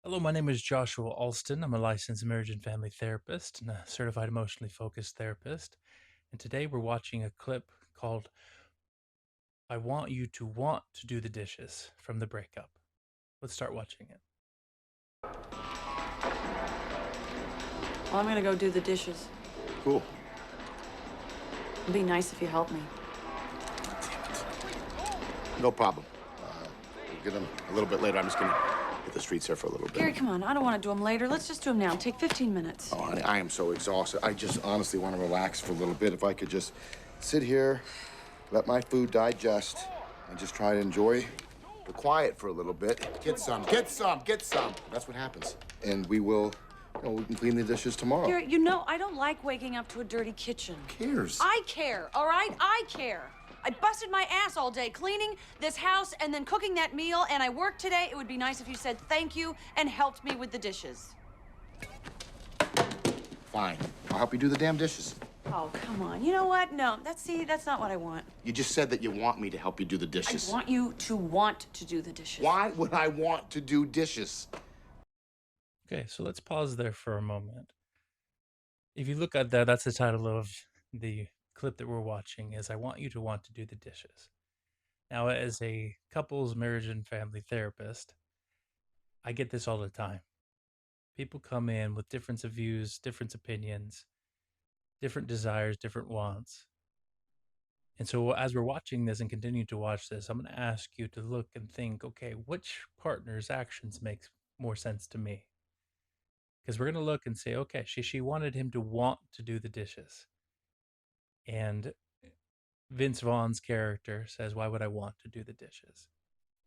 Hello, my name is Joshua Alston. I'm a licensed marriage and family therapist and a certified emotionally focused therapist. And today we're watching a clip called I Want You to Want to Do the Dishes from the Breakup. Let's start watching it. Well, I'm gonna go do the dishes. Cool. It'd be nice if you helped me. No problem. We'll get them a little bit later. I'm just gonna hit the streets here for a little bit. Gary, come on. I don't want to do them later. Let's just do them now. Take 15 minutes. Oh, honey, I am so exhausted. I just honestly want to relax for a little bit. If I could just sit here, let my food digest, and just try to enjoy the quiet for a little bit. Get some, get some, get some. That's what happens. And we will, we can clean the dishes tomorrow. Gary, I don't like waking up to a dirty kitchen. Who cares? I care, all right? I care. I busted my ass all day cleaning this house and then cooking that meal, and I worked today. It would be nice if you said thank you and helped me with the dishes. Fine. I'll help you do the damn dishes. Oh, come on. You know what? No, that's not what I want. You just said that you want me to help you do the dishes. I want you to want to do the dishes. Why would I want to do dishes? Okay, so let's pause there for a moment. If you look at that, that's the title of the clip that we're watching is I Want You to Want to Do the Dishes. Now, as a couples, marriage, and family therapist, I get this all the time. People come in with difference of views, different opinions, different desires, different wants. And so as we're watching this and continue to watch this, I'm going to ask you to look and think, okay, which partner's actions makes more sense to me? Because we're going to look and say, okay, she wanted him to want to do the dishes. And Vince Vaughn's character says, why would I want to do the dishes?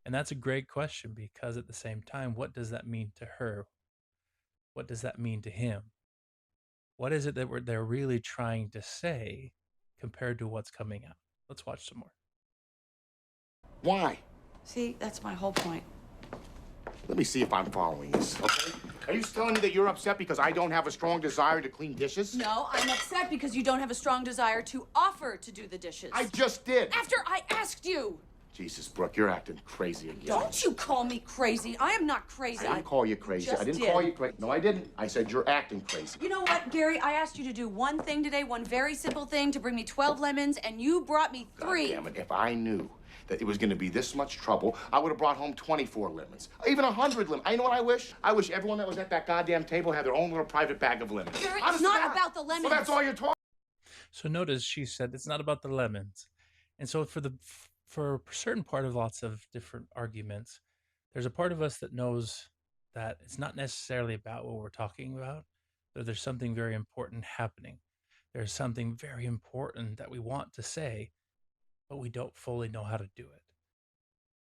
And that's a great question because at the same time, what does that mean to her? What does that mean to him? What is it that they're really trying to say compared to what's coming out? Let's watch some more. Why? See, that's my whole point. Let me see if I'm following this, okay? Are you telling me that you're upset because I don't have a strong desire to clean dishes? No, I'm upset because you don't have a strong desire to offer to do the dishes. I just did. After I asked you. Jesus, Brooke, you're acting crazy again. Don't you call me crazy. I am not crazy. I didn't call you crazy. I didn't call you crazy. No, I didn't. I said you're acting crazy. You know what, Gary? I asked you to do one thing today, one very simple thing, to bring me 12 lemons, and you brought me 3. God damn it. If I knew that it was going to be this much trouble, I would have brought home 24 lemons. Even 100 lemons. You know what I wish? I wish everyone that was at that goddamn table had their own little private bag of lemons. Gary, it's not about the lemons. Well, that's all you're talking. So notice she said it's not about the lemons. And so for a certain part of lots of different arguments, there's a part of us that knows that it's not necessarily about what we're talking about, that there's something very important happening. There's something very important that we want to say, but we don't fully know how to do it.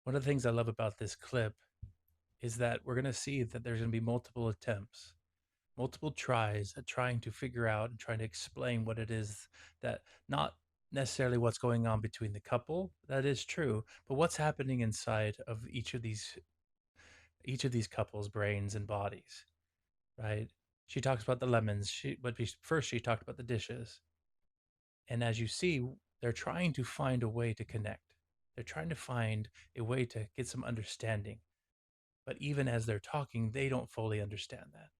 One of the things I love about this clip is that we're going to see that there's going to be multiple attempts, multiple tries at trying to figure out and trying to explain what it is that not necessarily what's going on between the couple, that is true, but what's happening inside of each of these couples' brains and bodies, right? She talks about the lemons, first she talked about the dishes. And as you see, they're trying to find a way to connect. They're trying to find a way to get some understanding. But even as they're talking, they don't fully understand that.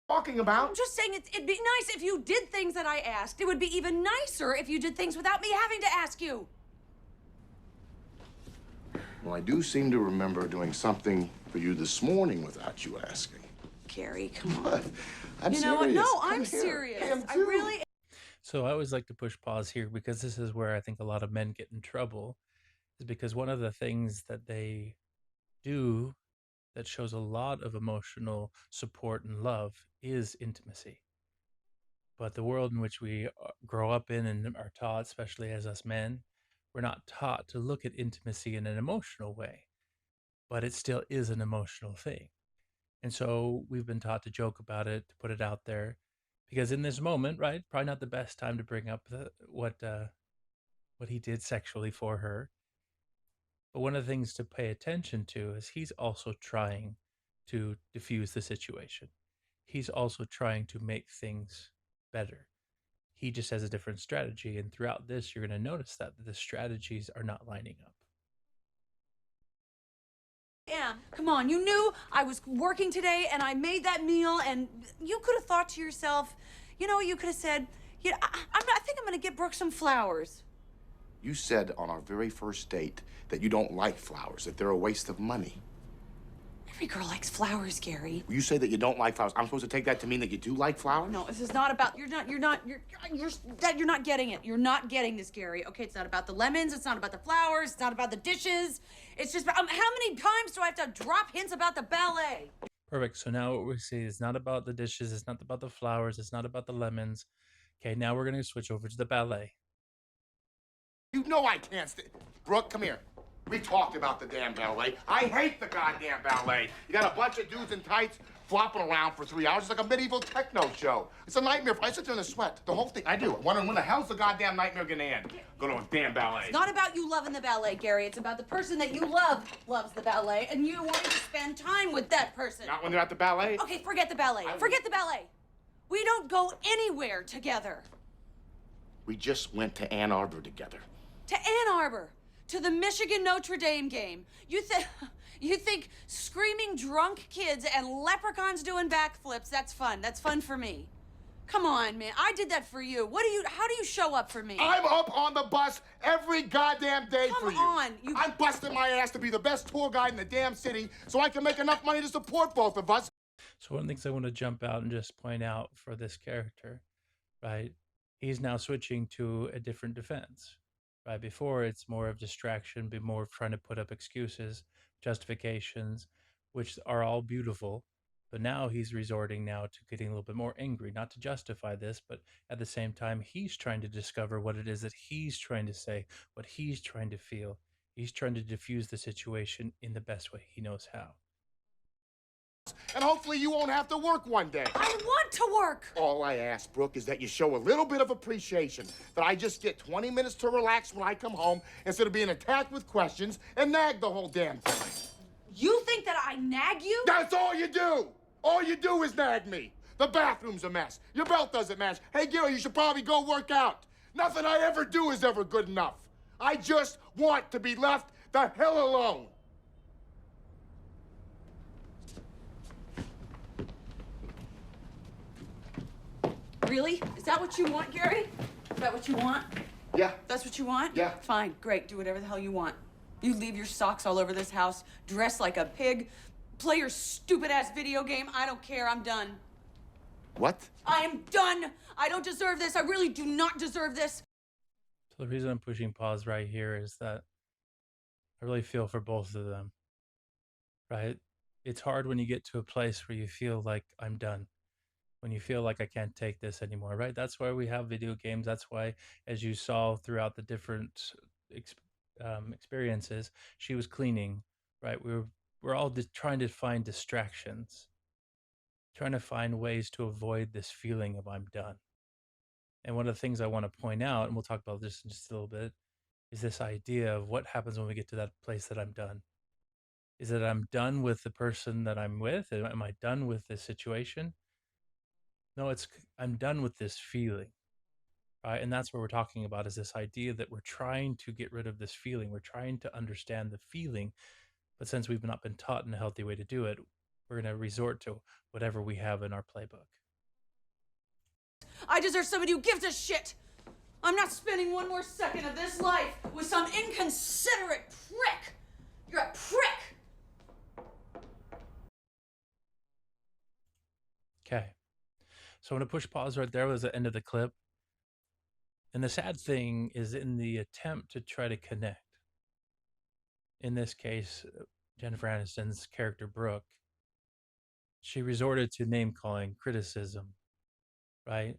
Talking about? I'm just saying it'd be nice if you did things that I asked. It would be even nicer if you did things without me having to ask you. Well, I do seem to remember doing something for you this morning without you asking. Gary, come on. What? I'm You serious. know what? No, Come I'm here. serious. I am I too. really. So I always like to push pause here because this is where I think a lot of men get in trouble, is because one of the things that they do that shows a lot of emotional support and love is intimacy. But the world in which we grow up in and are taught, especially as us men, we're not taught to look at intimacy in an emotional way, but it still is an emotional thing. And so we've been taught to joke about it, to put it out there, because in this moment, right, probably not the best time to bring up what he did sexually for her. But one of the things to pay attention to is he's also trying to diffuse the situation. He's also trying to make things better. He just has a different strategy. And throughout this, you're going to notice that the strategies are not lining up. am. Come on, you knew I was working today and I made that meal, and you could have thought to yourself, you know, you could have said, yeah, I think I'm gonna get Brooke some flowers. You said on our very first date that you don't like flowers, that they're a waste of money. Every girl likes flowers, Gary. You say that you don't like flowers. I'm supposed to take that to mean that you do like flowers? No, this is not about, you're not getting it. You're not getting this, Gary. Okay, it's not about the lemons, it's not about the flowers, it's not about the dishes. It's just about, how many times do I have to drop hints about the ballet? Perfect. So now what we see is not about the dishes, it's not about the flowers, it's not about the lemons. Okay, now we're gonna switch over to the ballet. You know I can't stay. Brooke, come here. We talked about the damn ballet. I hate the goddamn ballet. You got a bunch of dudes in tights flopping around for 3 hours. It's like a medieval techno show. It's a nightmare. I sit there in the sweat. The whole thing. I do. Wondering when the hell's the goddamn nightmare gonna end? Go to a damn ballet. It's not about you loving the ballet, Gary. It's about the person that you love loves the ballet, and you want to spend time with that person. Not when they're at the ballet? Okay, forget the ballet. Forget the ballet. We don't go anywhere together. We just went to Ann Arbor together. To Ann Arbor. To the Michigan Notre Dame game. You think screaming drunk kids and leprechauns doing backflips, that's fun. That's fun for me. Come on, man. I did that for you. How do you show up for me? I'm up on the bus every goddamn day for you. Come on. I'm busting my ass to be the best tour guide in the damn city so I can make enough money to support both of us. So one of the things I want to jump out and just point out for this character, right? He's now switching to a different defense. Right before it's more of distraction, be more of trying to put up excuses, justifications, which are all beautiful. But now he's resorting now to getting a little bit more angry, not to justify this, but at the same time, he's trying to discover what it is that he's trying to say, what he's trying to feel. He's trying to diffuse the situation in the best way he knows how. And hopefully you won't have to work one day. I want to work. All I ask, Brooke, is that you show a little bit of appreciation. That I just get 20 minutes to relax when I come home instead of being attacked with questions and nag the whole damn time. You think that I nag you? That's all you do. All you do is nag me. The bathroom's a mess. Your belt doesn't match. Hey, Gary, you should probably go work out. Nothing I ever do is ever good enough. I just want to be left the hell alone. Really? Is that what you want, Gary? Is that what you want? Yeah. That's what you want? Yeah. Fine, great. Do whatever the hell you want. You leave your socks all over this house, dress like a pig, play your stupid-ass video game. I don't care. I'm done. What? I am done. I don't deserve this. I really do not deserve this. So the reason I'm pushing pause right here is that I really feel for both of them, right? It's hard when you get to a place where you feel like I'm done, when you feel like I can't take this anymore, right? That's why we have video games. That's why, as you saw throughout the different experiences, she was cleaning, right? We're all just trying to find distractions, trying to find ways to avoid this feeling of I'm done. And one of the things I want to point out, and we'll talk about this in just a little bit, is this idea of what happens when we get to that place that I'm done. Is that I'm done with the person that I'm with? Am I done with this situation? No, I'm done with this feeling, right? And that's what we're talking about is this idea that we're trying to get rid of this feeling. We're trying to understand the feeling, but since we've not been taught in a healthy way to do it, we're going to resort to whatever we have in our playbook. I deserve somebody who gives a shit. I'm not spending one more second of this life with some inconsiderate prick. You're a prick. Okay. So I'm going to push pause right there. Was the end of the clip. And the sad thing is in the attempt to try to connect, in this case, Jennifer Aniston's character, Brooke, she resorted to name calling, criticism, right?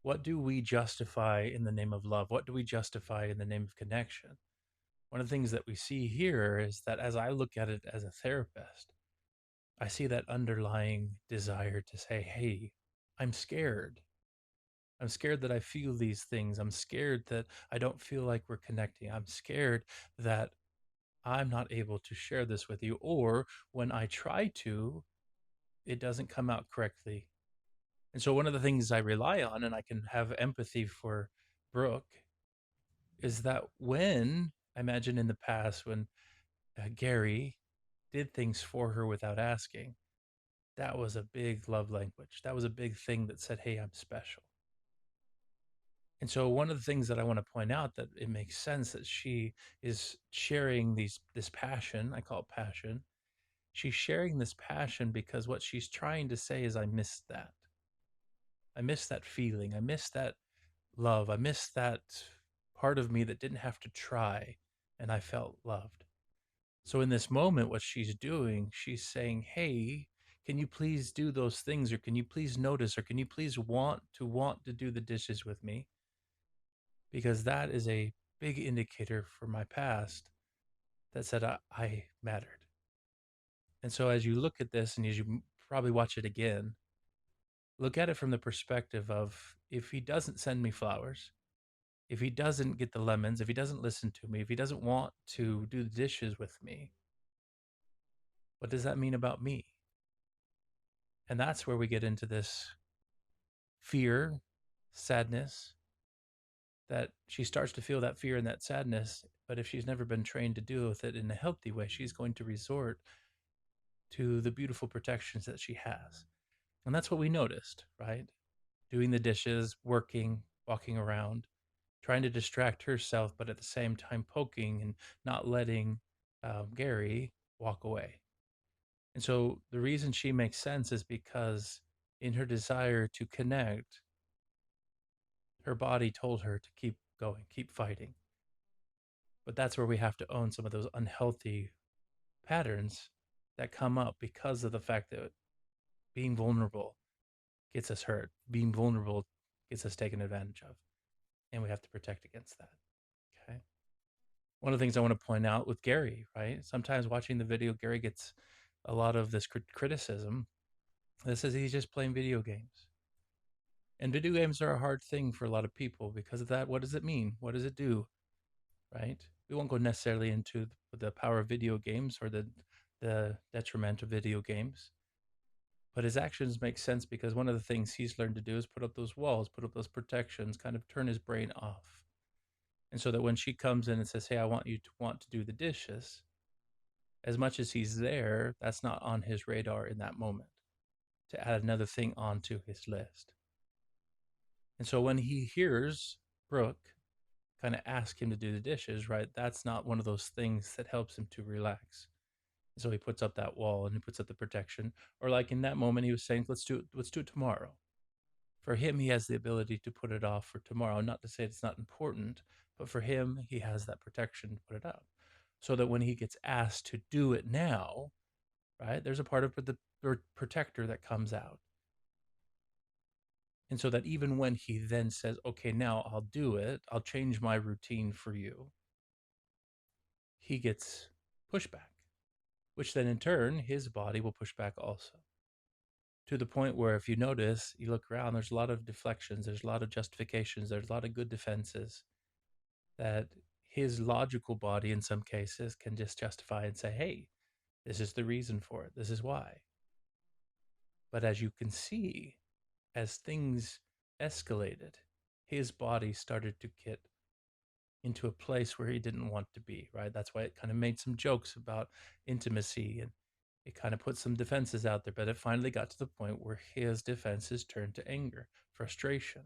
What do we justify in the name of love? What do we justify in the name of connection? One of the things that we see here is that as I look at it as a therapist, I see that underlying desire to say, hey, I'm scared. I'm scared that I feel these things. I'm scared that I don't feel like we're connecting. I'm scared that I'm not able to share this with you. Or when I try to, it doesn't come out correctly. And so one of the things I rely on, and I can have empathy for Brooke, is that when I imagine in the past when Gary did things for her without asking, that was a big love language. That was a big thing that said, hey, I'm special. And so one of the things that I want to point out, that it makes sense that she is sharing this passion, I call it passion. She's sharing this passion because what she's trying to say is, I miss that. I miss that feeling. I miss that love. I miss that part of me that didn't have to try and I felt loved. So in this moment, what she's doing, she's saying, hey, can you please do those things, or can you please notice, or can you please want to do the dishes with me? Because that is a big indicator for my past that said I mattered. And so as you look at this, and as you probably watch it again, look at it from the perspective of, if he doesn't send me flowers, if he doesn't get the lemons, if he doesn't listen to me, if he doesn't want to do the dishes with me, what does that mean about me? And that's where we get into this fear, sadness, that she starts to feel that fear and that sadness. But if she's never been trained to deal with it in a healthy way, she's going to resort to the beautiful protections that she has. And that's what we noticed, right? Doing the dishes, working, walking around, trying to distract herself, but at the same time poking and not letting Gary walk away. And so the reason she makes sense is because in her desire to connect, her body told her to keep going, keep fighting. But that's where we have to own some of those unhealthy patterns that come up because of the fact that being vulnerable gets us hurt, being vulnerable gets us taken advantage of, and we have to protect against that. Okay. One of the things I want to point out with Gary, right? Sometimes watching the video, Gary gets a lot of this criticism that says he's just playing video games. And video games are a hard thing for a lot of people because of that. What does it mean? What does it do? Right? We won't go necessarily into the power of video games or the detriment of video games. But his actions make sense because one of the things he's learned to do is put up those walls, put up those protections, kind of turn his brain off. And so that when she comes in and says, hey, I want you to want to do the dishes, as much as he's there, that's not on his radar in that moment to add another thing onto his list. And so when he hears Brooke kind of ask him to do the dishes, right, that's not one of those things that helps him to relax. So he puts up that wall and he puts up the protection. Or like in that moment, he was saying, let's do it tomorrow. For him, he has the ability to put it off for tomorrow. Not to say it's not important, but for him, he has that protection to put it up. So that when he gets asked to do it now, right, there's a part of the protector that comes out. And so that even when he then says, okay, now I'll do it, I'll change my routine for you, he gets pushback, which then in turn, his body will push back also. To the point where if you notice, you look around, there's a lot of deflections, there's a lot of justifications, there's a lot of good defenses that his logical body in some cases can just justify and say, hey, this is the reason for it, this is why. But as you can see, as things escalated, his body started to get into a place where he didn't want to be, right? That's why it kind of made some jokes about intimacy, and it kind of put some defenses out there, but it finally got to the point where his defenses turned to anger, frustration.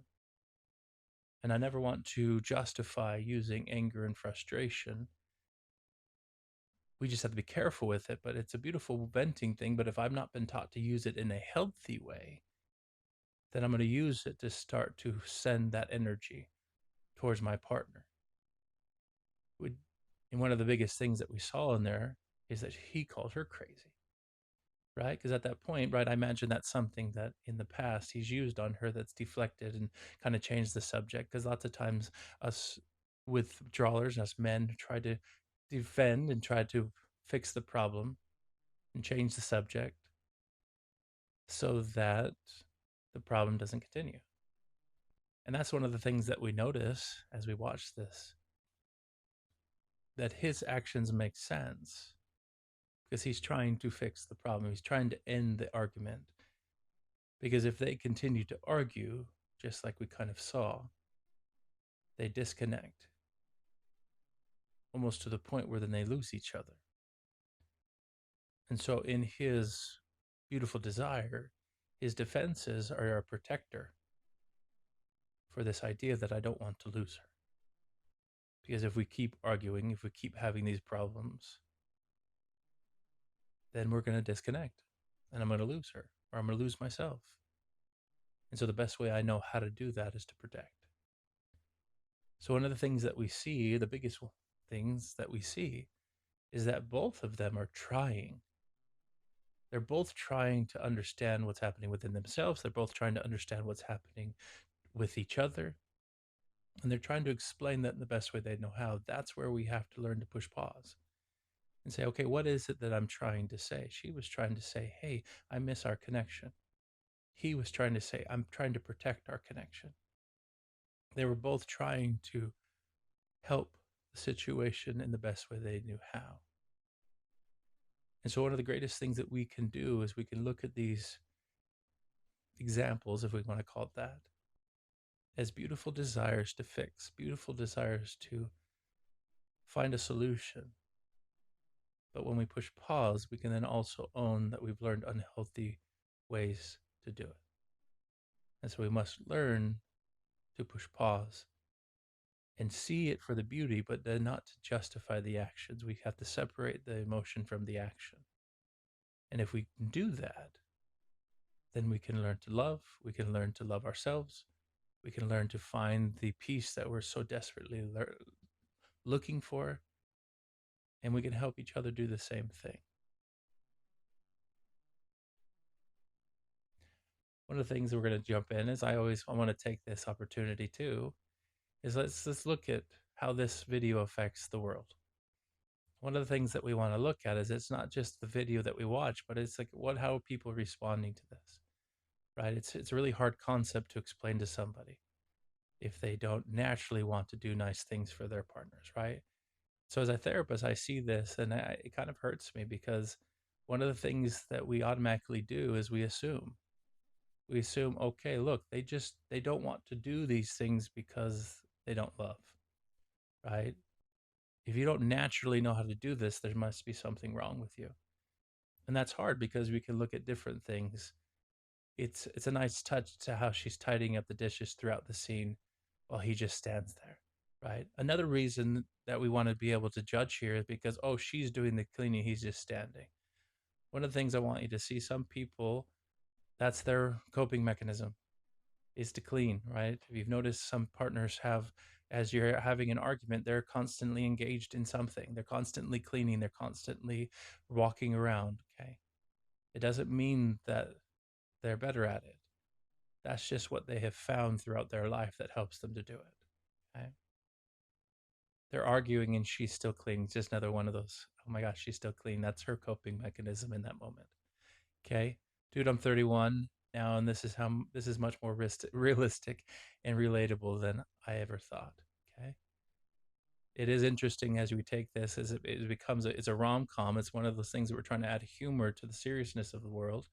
And I never want to justify using anger and frustration. We just have to be careful with it, but it's a beautiful venting thing. But if I've not been taught to use it in a healthy way, then I'm going to use it to start to send that energy towards my partner. And one of the biggest things that we saw in there is that he called her crazy, right? Because at that point, right, I imagine that's something that in the past he's used on her that's deflected and kind of changed the subject. Because lots of times us withdrawers, us men, try to defend and try to fix the problem and change the subject so that the problem doesn't continue. And that's one of the things that we notice as we watch this, that his actions make sense because he's trying to fix the problem. He's trying to end the argument. Because if they continue to argue, just like we kind of saw, they disconnect almost to the point where then they lose each other. And so, in his beautiful desire, his defenses are a protector for this idea that I don't want to lose her. Because if we keep arguing, if we keep having these problems, then we're going to disconnect and I'm going to lose her or I'm going to lose myself. And so, the best way I know how to do that is to protect. So, one of the things that we see, the biggest things that we see, is that both of them are trying. They're both trying to understand what's happening within themselves. They're both trying to understand what's happening with each other. And they're trying to explain that in the best way they know how. That's where we have to learn to push pause and say, okay, what is it that I'm trying to say? She was trying to say, hey, I miss our connection. He was trying to say, I'm trying to protect our connection. They were both trying to help the situation in the best way they knew how. And so, one of the greatest things that we can do is we can look at these examples, if we want to call it that, as beautiful desires to fix, beautiful desires to find a solution. But when we push pause, we can then also own that we've learned unhealthy ways to do it. And so we must learn to push pause and see it for the beauty, but then not to justify the actions. We have to separate the emotion from the action. And if we can do that, then we can learn to love. We can learn to love ourselves. We can learn to find the peace that we're so desperately looking for. And we can help each other do the same thing. One of the things that we're going to jump in is I want to take this opportunity too, is let's look at how this video affects the world. One of the things that we want to look at is it's not just the video that we watch, but it's like how are people responding to this, right? It's a really hard concept to explain to somebody if they don't naturally want to do nice things for their partners, right? So as a therapist, I see this and it kind of hurts me because one of the things that we automatically do is we assume, okay, look, they don't want to do these things because they don't love, right? If you don't naturally know how to do this, there must be something wrong with you. And that's hard because we can look at different things. It's a nice touch to how she's tidying up the dishes throughout the scene while he just stands there, right? Another reason that we want to be able to judge here is because, oh, she's doing the cleaning, he's just standing. One of the things I want you to see, some people, that's their coping mechanism, is to clean, right? If you've noticed, some partners have, as you're having an argument, they're constantly engaged in something. They're constantly cleaning, they're constantly walking around, okay? It doesn't mean that they're better at it. That's just what they have found throughout their life that helps them to do it, okay? They're arguing and she's still cleaning. It's just another one of those, oh my gosh, she's still clean. That's her coping mechanism in that moment, okay? Dude, I'm 31 now, and this is much more realistic and relatable than I ever thought. Okay, it is interesting as we take this as it becomes it's a rom-com. It's one of those things that we're trying to add humor to the seriousness of the world,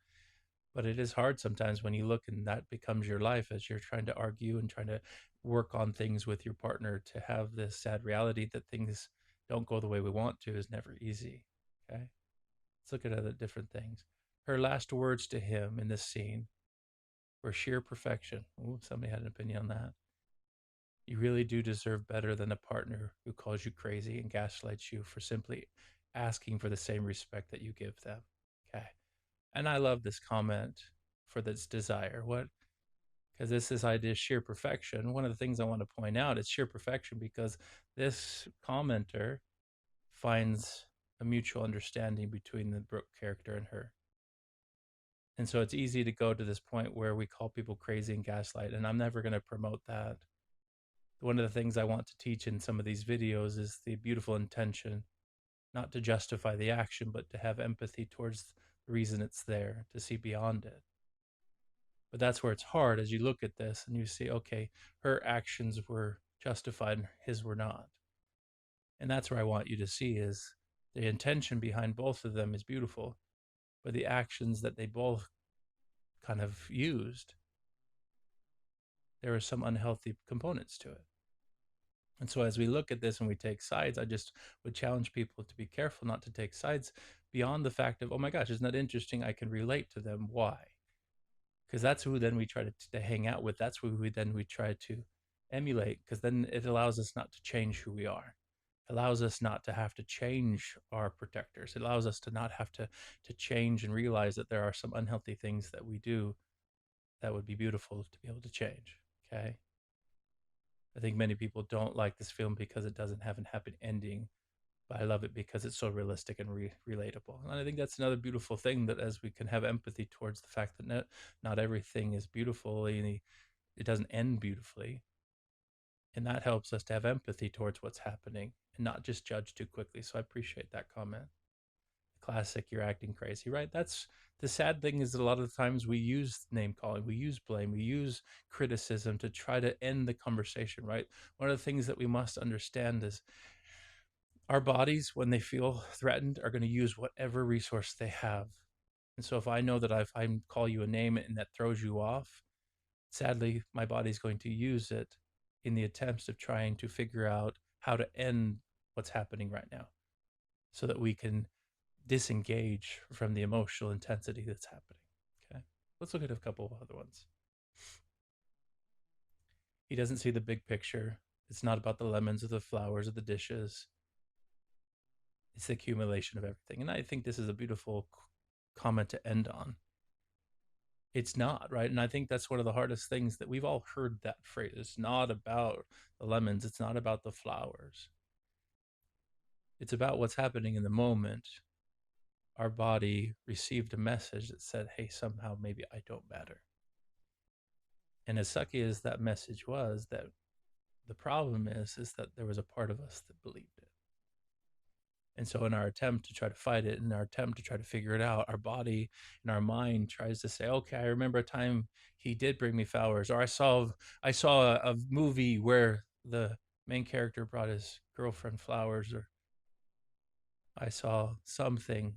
but it is hard sometimes when you look and that becomes your life as you're trying to argue and trying to work on things with your partner. To have this sad reality that things don't go the way we want to is never easy. Okay, let's look at other different things. Her last words to him in this scene were sheer perfection. Ooh, somebody had an opinion on that. You really do deserve better than a partner who calls you crazy and gaslights you for simply asking for the same respect that you give them. Okay. And I love this comment for this desire. What? Because this idea of sheer perfection. One of the things I want to point out is sheer perfection because this commenter finds a mutual understanding between the Brooke character and her. And so it's easy to go to this point where we call people crazy and gaslight, and I'm never going to promote that. One of the things I want to teach in some of these videos is the beautiful intention, not to justify the action, but to have empathy towards the reason it's there, to see beyond it. But that's where it's hard as you look at this and you see, okay, her actions were justified and his were not. And that's where I want you to see is the intention behind both of them is beautiful, but the actions that they both kind of used, there are some unhealthy components to it. And so as we look at this and we take sides, I just would challenge people to be careful not to take sides beyond the fact of, oh my gosh, isn't that interesting? I can relate to them. Why? Because that's who then we try to hang out with. That's who we try to emulate, because then it allows us not to change who we are. It allows us not to have to change our protectors. It allows us to not have to change and realize that there are some unhealthy things that we do that would be beautiful to be able to change. Okay. I think many people don't like this film because it doesn't have a happy ending, but I love it because it's so realistic and relatable. And I think that's another beautiful thing, that as we can have empathy towards the fact that not everything is beautiful and it doesn't end beautifully. And that helps us to have empathy towards what's happening and not just judge too quickly. So I appreciate that comment. Classic, you're acting crazy, right? That's the sad thing, is that a lot of the times we use name calling, we use blame, we use criticism to try to end the conversation, right? One of the things that we must understand is our bodies, when they feel threatened, are going to use whatever resource they have. And so if I know that if I call you a name and that throws you off, sadly, my body's going to use it in the attempts of trying to figure out how to end what's happening right now so that we can disengage from the emotional intensity that's happening. Okay. Let's look at a couple of other ones. He doesn't see the big picture. It's not about the lemons or the flowers or the dishes. It's the accumulation of everything. And I think this is a beautiful comment to end on. It's not, right? And I think that's one of the hardest things, that we've all heard that phrase. It's not about the lemons, it's not about the flowers. It's about what's happening in the moment. Our body received a message that said, hey, somehow maybe I don't matter. And as sucky as that message was, that the problem is that there was a part of us that believed it. And so in our attempt to try to fight it, in our attempt to try to figure it out, our body and our mind tries to say, okay, I remember a time he did bring me flowers, or I saw a movie where the main character brought his girlfriend flowers, or I saw something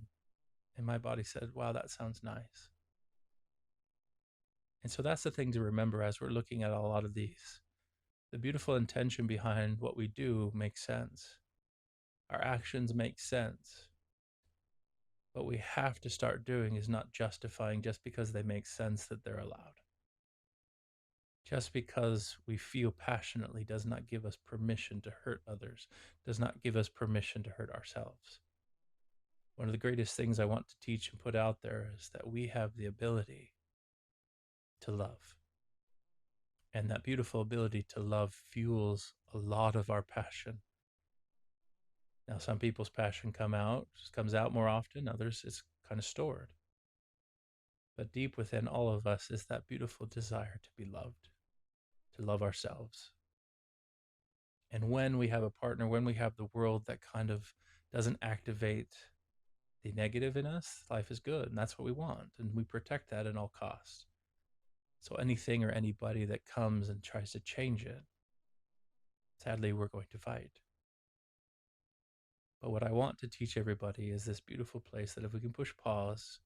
and my body said, wow, that sounds nice. And so that's the thing to remember as we're looking at a lot of these. The beautiful intention behind what we do makes sense. Our actions make sense. What we have to start doing is not justifying just because they make sense that they're allowed. Just because we feel passionately does not give us permission to hurt others, does not give us permission to hurt ourselves. One of the greatest things I want to teach and put out there is that we have the ability to love. And that beautiful ability to love fuels a lot of our passion. Now, some people's passion comes out more often, others is kind of stored. But deep within all of us is that beautiful desire to be loved, to love ourselves. And when we have a partner, when we have the world that kind of doesn't activate the negative in us, life is good. And that's what we want. And we protect that at all costs. So anything or anybody that comes and tries to change it, sadly, we're going to fight. But what I want to teach everybody is this beautiful place that if we can push pause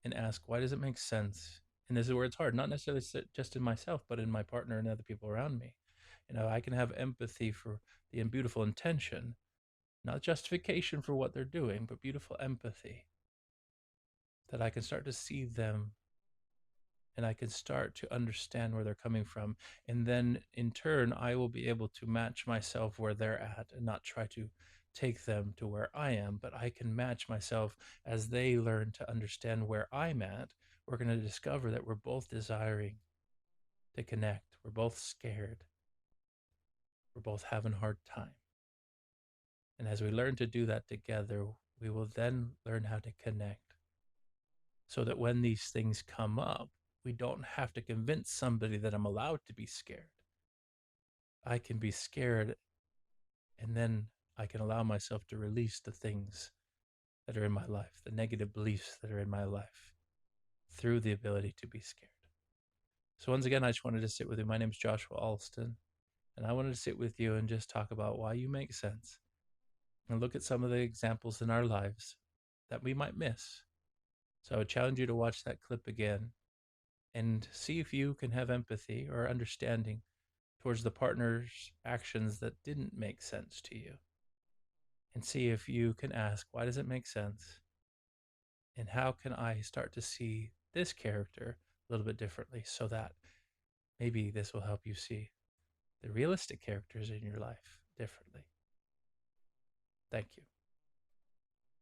and ask, why does it make sense? And this is where it's hard, not necessarily just in myself, but in my partner and other people around me. I can have empathy for the beautiful intention, not justification for what they're doing, but beautiful empathy, that I can start to see them and I can start to understand where they're coming from. And then in turn, I will be able to match myself where they're at and not try to take them to where I am, but I can match myself as they learn to understand where I'm at. We're going to discover that we're both desiring to connect. We're both scared. We're both having a hard time. And as we learn to do that together, we will then learn how to connect so that when these things come up, we don't have to convince somebody that I'm allowed to be scared. I can be scared, and then I can allow myself to release the things that are in my life, the negative beliefs that are in my life, through the ability to be scared. So once again, I just wanted to sit with you. My name is Joshua Alston, and I wanted to sit with you and just talk about why you make sense and look at some of the examples in our lives that we might miss. So I would challenge you to watch that clip again and see if you can have empathy or understanding towards the partner's actions that didn't make sense to you, and see if you can ask, why does it make sense? And how can I start to see this character a little bit differently so that maybe this will help you see the realistic characters in your life differently? Thank you.